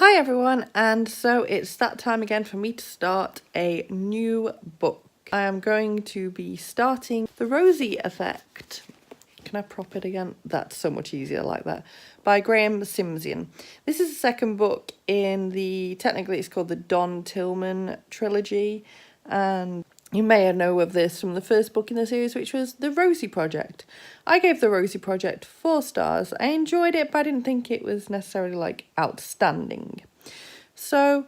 Hi everyone, and so it's that time again for me to start a new book. I am going to be starting The Rosie Effect. Can I prop it again? That's so much easier like that. By Graeme Simsion. This is the second book in technically it's called the Don Tillman trilogy, and you may know of this from the first book in the series, which was The Rosie Project. I gave The Rosie Project 4 stars. I enjoyed it, but I didn't think it was necessarily outstanding. So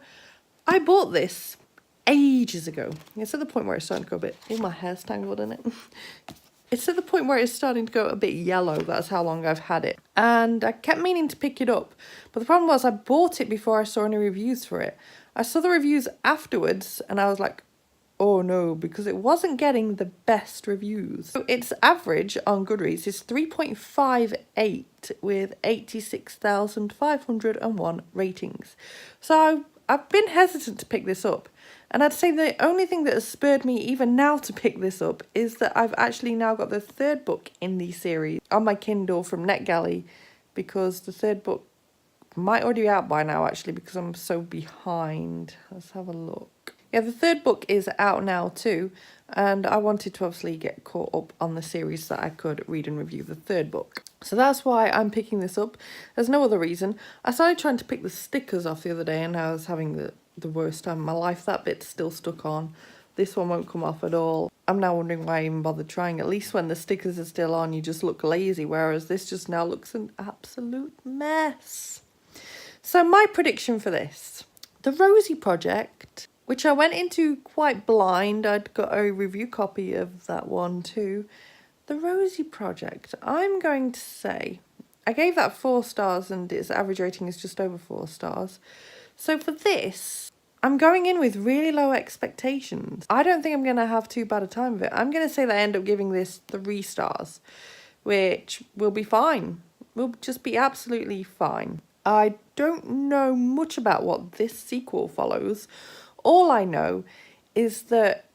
I bought this ages ago. It's at the point where it's starting to go a bit... Oh, my hair's tangled in it. It's at the point where it's starting to go a bit yellow. That's how long I've had it. And I kept meaning to pick it up. But the problem was I bought it before I saw any reviews for it. I saw the reviews afterwards and I was like, oh no, because it wasn't getting the best reviews. So its average on Goodreads is 3.58 with 86,501 ratings. So I've been hesitant to pick this up. And I'd say the only thing that has spurred me even now to pick this up is that I've actually now got the third book in the series on my Kindle from NetGalley, because the third book might already be out by now actually because I'm so behind. Let's have a look. Yeah, the third book is out now too, and I wanted to obviously get caught up on the series so that I could read and review the third book. So that's why I'm picking this up. There's no other reason. I started trying to pick the stickers off the other day and I was having the worst time of my life. That bit's still stuck on. This one won't come off at all. I'm now wondering why I even bothered trying. At least when the stickers are still on, you just look lazy, whereas this just now looks an absolute mess. So my prediction for this, The Rosie Project, which I went into quite blind. I'd got a review copy of that one too. The Rosie Project, I'm going to say, I gave that 4 stars and its average rating is just over 4 stars. So for this, I'm going in with really low expectations. I don't think I'm going to have too bad a time of it. I'm going to say that I end up giving this 3 stars, which will be fine. Will just be absolutely fine. I don't know much about what this sequel follows. All I know is that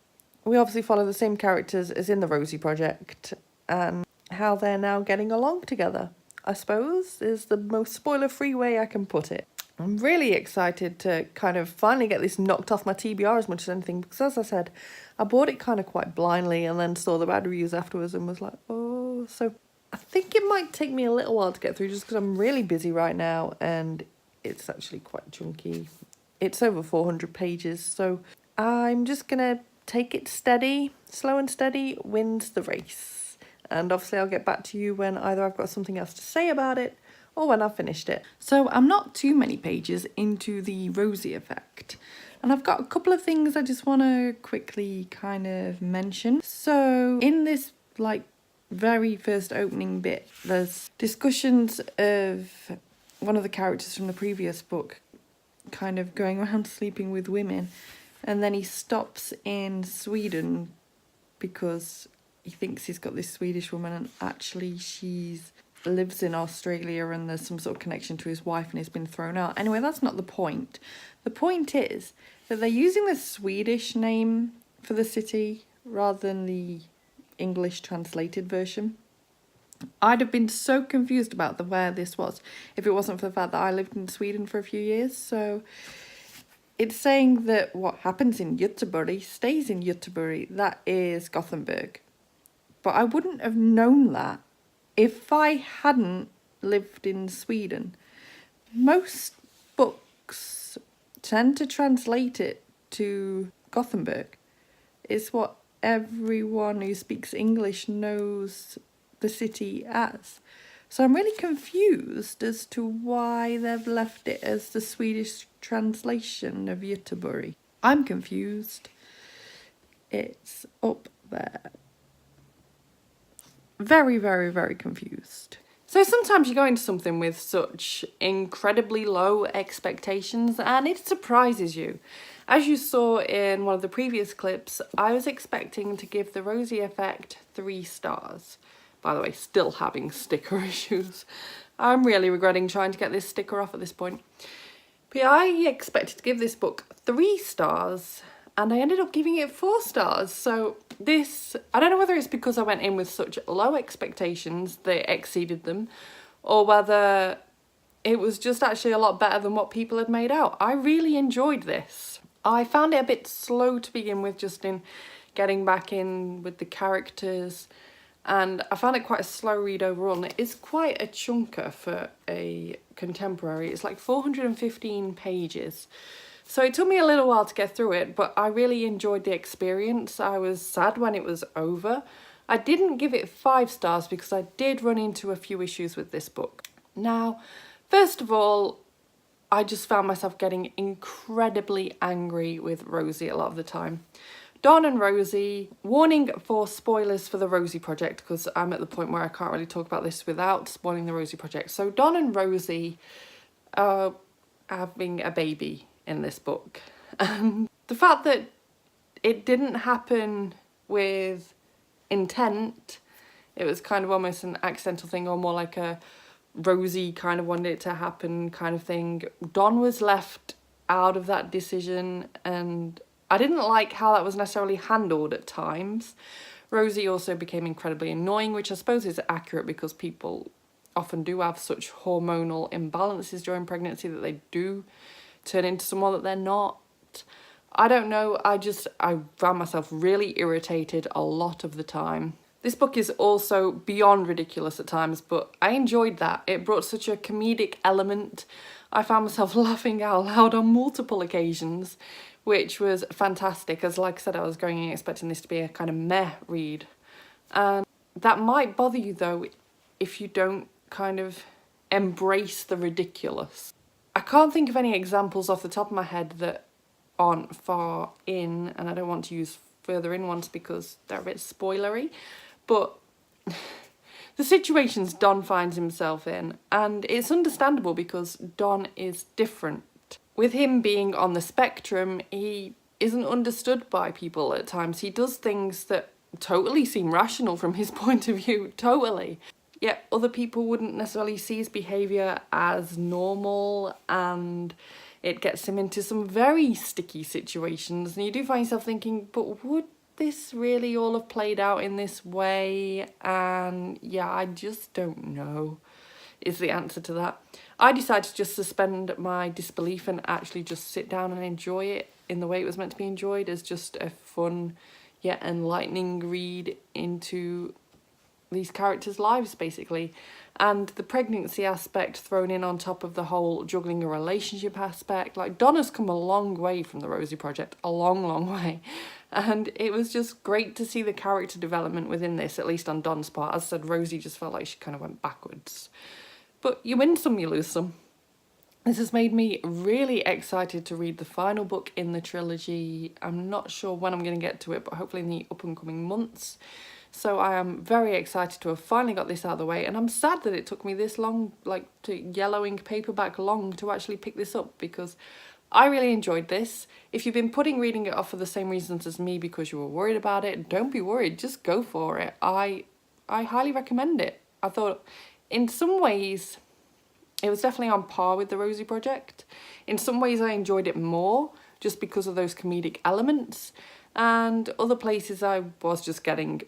we obviously follow the same characters as in the Rosie Project and how they're now getting along together, I suppose, is the most spoiler-free way I can put it. I'm really excited to kind of finally get this knocked off my TBR as much as anything, because as I said, I bought it kind of quite blindly and then saw the bad reviews afterwards and was like, oh, so I think it might take me a little while to get through just because I'm really busy right now and it's actually quite chunky. It's over 400 pages, so I'm just going to take it steady. Slow and steady wins the race. And obviously I'll get back to you when either I've got something else to say about it or when I've finished it. So I'm not too many pages into the Rosie Effect. And I've got a couple of things I just want to quickly kind of mention. So in this very first opening bit, there's discussions of one of the characters from the previous book kind of going around sleeping with women, and then he stops in Sweden because he thinks he's got this Swedish woman and actually she's lives in Australia and there's some sort of connection to his wife and he's been thrown out. Anyway, that's not the point. The point is that they're using the Swedish name for the city rather than the English translated version. I'd have been so confused about where this was if it wasn't for the fact that I lived in Sweden for a few years. So it's saying that what happens in Göteborg stays in Göteborg. That is Gothenburg. But I wouldn't have known that if I hadn't lived in Sweden. Most books tend to translate it to Gothenburg. It's what everyone who speaks English knows the city as. So I'm really confused as to why they've left it as the Swedish translation of Göteborg. I'm confused. It's up there. Very, very, very confused. So sometimes you go into something with such incredibly low expectations and it surprises you. As you saw in one of the previous clips, I was expecting to give The Rosie Effect 3 stars. By the way, still having sticker issues. I'm really regretting trying to get this sticker off at this point. But yeah, I expected to give this book 3 stars and I ended up giving it 4 stars. So this, I don't know whether it's because I went in with such low expectations they exceeded them, or whether it was just actually a lot better than what people had made out. I really enjoyed this. I found it a bit slow to begin with, just in getting back in with the characters, and I found it quite a slow read overall, and it is quite a chunker for a contemporary. It's like 415 pages. So it took me a little while to get through it, but I really enjoyed the experience. I was sad when it was over. I didn't give it 5 stars because I did run into a few issues with this book. Now, first of all, I just found myself getting incredibly angry with Rosie a lot of the time. Don and Rosie, warning for spoilers for the Rosie Project, because I'm at the point where I can't really talk about this without spoiling the Rosie Project. So Don and Rosie are having a baby in this book. And the fact that it didn't happen with intent, it was kind of almost an accidental thing, or more like a Rosie kind of wanted it to happen kind of thing. Don was left out of that decision, and I didn't like how that was necessarily handled at times. Rosie also became incredibly annoying, which I suppose is accurate because people often do have such hormonal imbalances during pregnancy that they do turn into someone that they're not. I don't know, I found myself really irritated a lot of the time. This book is also beyond ridiculous at times, but I enjoyed that. It brought such a comedic element. I found myself laughing out loud on multiple occasions, which was fantastic, as like I said, I was going in expecting this to be a kind of meh read. And that might bother you though if you don't kind of embrace the ridiculous. I can't think of any examples off the top of my head that aren't far in, and I don't want to use further in ones because they're a bit spoilery, but the situations Don finds himself in, and it's understandable because Don is different. With him being on the spectrum, he isn't understood by people at times. He does things that totally seem rational from his point of view, totally. Yet other people wouldn't necessarily see his behaviour as normal, and it gets him into some very sticky situations. And you do find yourself thinking, but would this really all have played out in this way? And yeah, I just don't know is the answer to that. I decided to just suspend my disbelief and actually just sit down and enjoy it in the way it was meant to be enjoyed, as just a fun yet enlightening read into these characters' lives, basically. And the pregnancy aspect thrown in on top of the whole juggling a relationship aspect. Like, Donna's come a long way from the Rosie Project, a long, long way. And it was just great to see the character development within this, at least on Don's part. As I said, Rosie just felt like she kind of went backwards. But you win some, you lose some. This has made me really excited to read the final book in the trilogy. I'm not sure when I'm going to get to it, but hopefully in the up and coming months. So I am very excited to have finally got this out of the way, and I'm sad that it took me this long, like to yellow ink paperback long, to actually pick this up, because I really enjoyed this. If you've been putting reading it off for the same reasons as me because you were worried about it, don't be worried, just go for it. I highly recommend it. I thought in some ways it was definitely on par with the Rosie Project. In some ways I enjoyed it more just because of those comedic elements, and other places I was just getting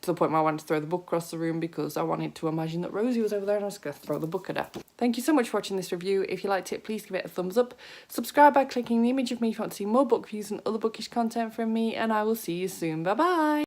to the point where I wanted to throw the book across the room because I wanted to imagine that Rosie was over there and I was going to throw the book at her. Thank you so much for watching this review. If you liked it, please give it a thumbs up. Subscribe by clicking the image of me if you want to see more book reviews and other bookish content from me, and I will see you soon. Bye bye!